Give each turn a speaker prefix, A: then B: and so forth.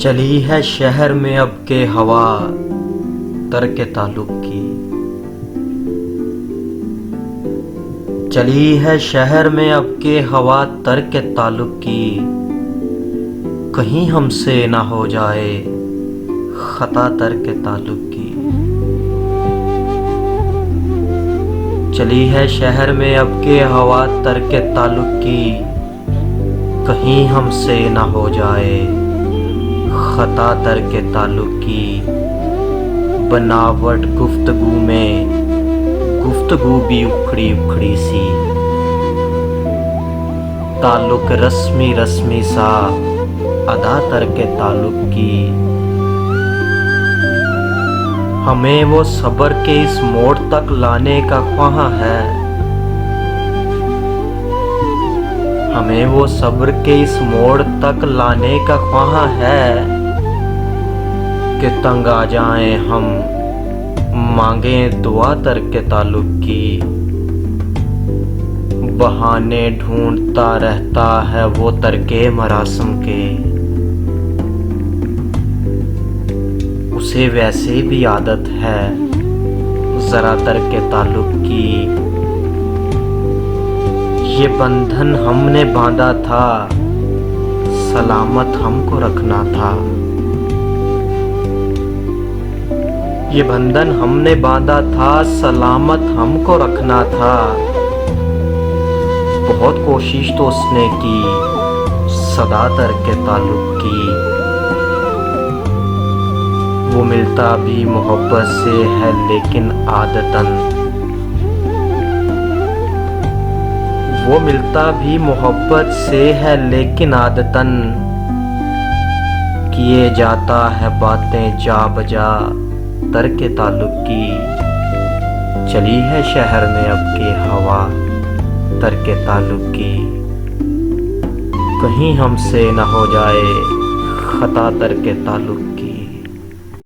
A: चली है शहर में अब के हवा तर्क ताल्लुक की। चली है शहर में अब के हवा तर्क ताल्लुक की। कहीं हमसे ना हो जाए खता तर्क ताल्लुक की। चली है शहर में अब के हवा तर्क ताल्लुक की। कहीं हमसे ना हो जाए खता तर्क ताल्लुक की। बनावट गुफ्तगू में गुफ्तगू भी उखड़ी उखड़ी सी। ताल्लुक रस्मी रस्मी सा अदा तर्क ताल्लुक की। हमें वो सब्र के इस मोड़ तक लाने का ख्वाह है। हमें वो सब्र के इस मोड़ तक लाने का ख्वाह है कि तंग आ जाएं हम मांगे दुआ तर्क ताल्लुक की। बहाने ढूंढता रहता है वो तर्के मरासम के। उसे वैसे भी आदत है जरा तर्क ताल्लुक की। ये बंधन हमने बांधा था सलामत हमको रखना था। ये बंधन हमने बांधा था सलामत हमको रखना था। बहुत कोशिश तो उसने की सदा तर्क ताल्लुक की। वो मिलता भी मोहब्बत से है लेकिन आदतन। वो मिलता भी मोहब्बत से है लेकिन आदतन। किए जाता है बातें जा बजा तर्क ताल्लुक की। चली है शहर में अब के हवा तर्क ताल्लुक की। कहीं हमसे न हो जाए खता तर्क ताल्लुक